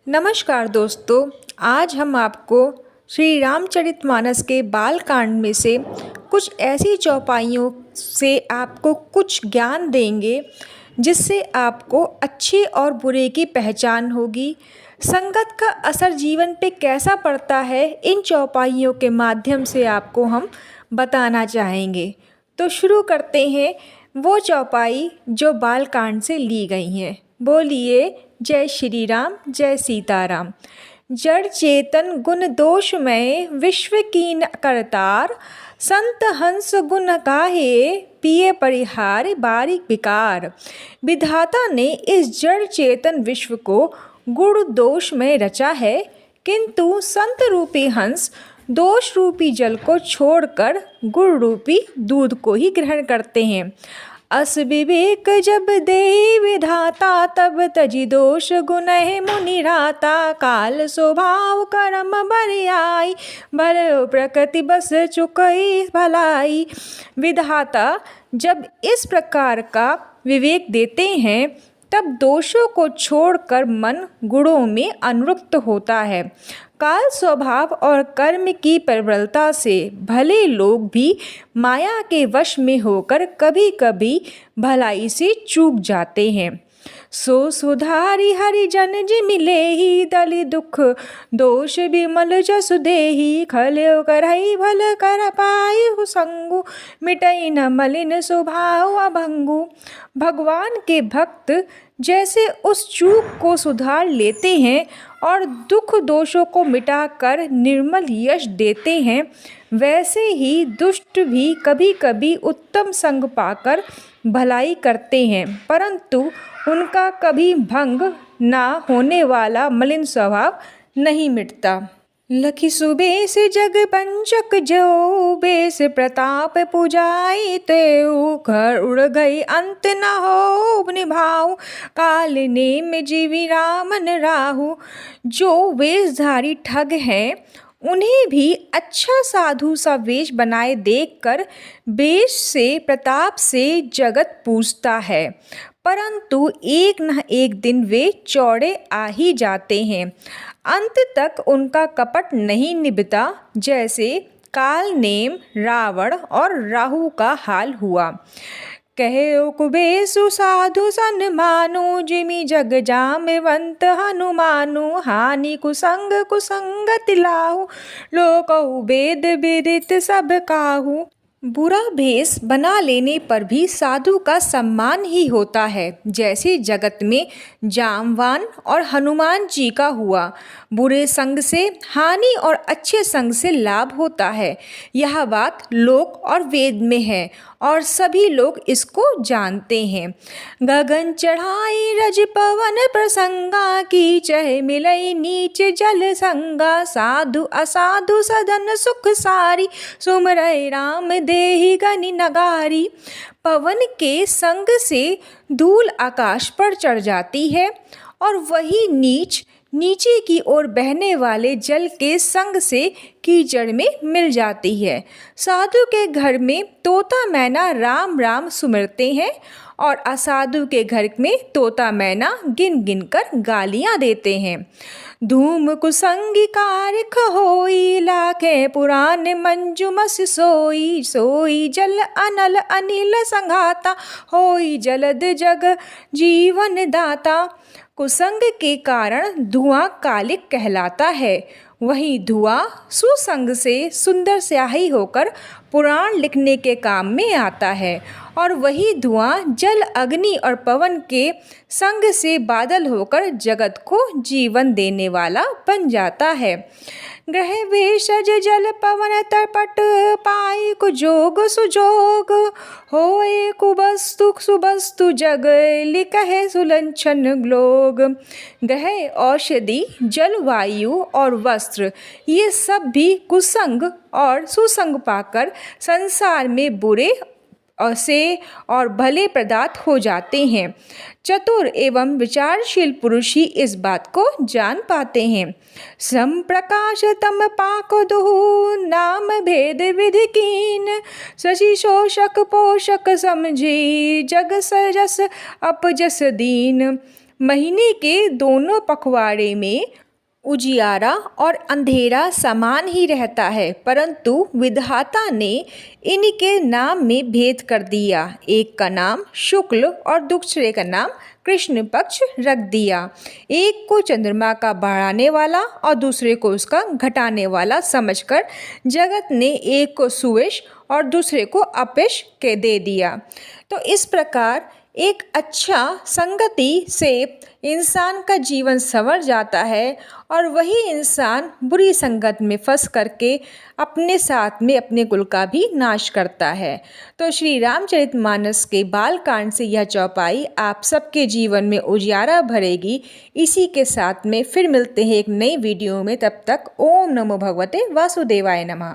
नमस्कार दोस्तों। आज हम आपको श्री रामचरितमानस के बालकांड में से कुछ ऐसी चौपाइयों से आपको कुछ ज्ञान देंगे जिससे आपको अच्छे और बुरे की पहचान होगी। संगत का असर जीवन पे कैसा पड़ता है, इन चौपाइयों के माध्यम से आपको हम बताना चाहेंगे। तो शुरू करते हैं वो चौपाई जो बालकांड से ली गई हैं। बोलिए जय श्री राम, जय सीताराम। जड़ चेतन गुण दोषमय विश्व कीन करतार, संत हंस गुण गाहे पिए परिहार बारीक विकार। विधाता ने इस जड़ चेतन विश्व को गुण दोष में रचा है, किंतु संत रूपी हंस दोष रूपी जल को छोड़कर गुण रूपी दूध को ही ग्रहण करते हैं। अस विवेक जब देहि विधाता, तब तजि दोष गुनहि मुनि राता। काल स्वभाव कर्म बरियाई, भलो प्रकृति बस चुकई भलाई। विधाता जब इस प्रकार का विवेक देते हैं तब दोषों को छोड़कर मन गुणों में अनुरक्त होता है। काल स्वभाव और कर्म की प्रबलता से भले लोग भी माया के वश में होकर कभी कभी भलाई से चूक जाते हैं। सो सुधारी हरिजन जि मिले ही, दलि दुख दोष विमल जसु देहि। खल्यो करहि भल कर पायु संगु, मिटई न मलिन स्वभाव अभंगु। भगवान के भक्त जैसे उस चूक को सुधार लेते हैं और दुख दोषों को मिटाकर निर्मल यश देते हैं, वैसे ही दुष्ट भी कभी कभी उत्तम संग पाकर भलाई करते हैं, परंतु उनका कभी भंग ना होने वाला मलिन स्वभाव नहीं मिटता। लखि सुबेश जग पंचक जो, बेस प्रताप पुजाई तेऊ। घर उड़ गई अंत न हो निभाऊ, काल नेम जीवी रामन राहु। जो वेशधारी ठग हैं उन्हें भी अच्छा साधु सा वेश बनाए देखकर वेश से प्रताप से जगत पूजता है, परंतु एक न एक दिन वे चौड़े आ ही जाते हैं। अंत तक उनका कपट नहीं निभता, जैसे काल नेम रावण और राहु का हाल हुआ। कहे कुबेसु साधु सन मानु, जिमि जग जामवंत हनुमानु। हानि कुसंग कुसंगत लाहु, लोकहु वेद विदित सब काहू। बुरा भेष बना लेने पर भी साधु का सम्मान ही होता है, जैसे जगत में जामवान और हनुमान जी का हुआ। बुरे संग से हानि और अच्छे संग से लाभ होता है। यह बात लोक और वेद में है और सभी लोग इसको जानते हैं। गगन चढ़ाई रज पवन प्रसंगा, की चह मिलई नीच जल संगा। साधु असाधु सदन सुख सारी, सुमरई राम देहि गनि नगारी। पवन के संग से धूल आकाश पर चढ़ जाती है और वही नीच नीचे की ओर बहने वाले जल के संग से कीचड़ में मिल जाती है। साधु के घर में तोता मैना राम राम सुमिरते हैं और असाधु के घर में तोता मैना गिन गिन कर गालियाँ देते हैं। धूम कुसंगी कारिख होई, लाखे पुराण मंजुमस सोई। सोई जल अनल अनिल संघाता, होई जलद जग जीवन दाता। कुसंग के कारण धुआं कालिक कहलाता है, वही धुआं सुसंग से सुंदर स्याही होकर पुराण लिखने के काम में आता है, और वही धुआं जल अग्नि और पवन के संग से बादल होकर जगत को जीवन देने वाला बन जाता है। ग्रह भेषज जल पवन तपट, पाई कुजोग सुजोग। होए कुबस्तु सुबस्तु जग, लिकहे सुलंछन लोग। ग्रह, औषधि, जलवायु और वस्त्र, ये सब भी कुसंग और सुसंग पाकर संसार में बुरे से और भले पदार्थ हो जाते हैं। चतुर एवं विचारशील पुरुष ही इस बात को जान पाते हैं। सम प्रकाश तम पाक दुहु, नाम भेद विधि कीन। शशि शोषक पोषक समझी, जग सजस अपजस दीन। महीने के दोनों पखवाड़े में उजियारा और अंधेरा समान ही रहता है, परंतु विधाता ने इनके नाम में भेद कर दिया। एक का नाम शुक्ल और दूसरे का नाम कृष्ण पक्ष रख दिया। एक को चंद्रमा का बढ़ाने वाला और दूसरे को उसका घटाने वाला समझकर जगत ने एक को सुयश और दूसरे को अपयश के दे दिया। तो इस प्रकार एक अच्छा संगति से इंसान का जीवन संवर जाता है और वही इंसान बुरी संगत में फंस करके अपने साथ में अपने कुल का भी नाश करता है। तो श्री रामचरितमानस के बालकांड से यह चौपाई आप सबके जीवन में उजियारा भरेगी। इसी के साथ में फिर मिलते हैं एक नई वीडियो में। तब तक ओम नमो भगवते वासुदेवाय नमः।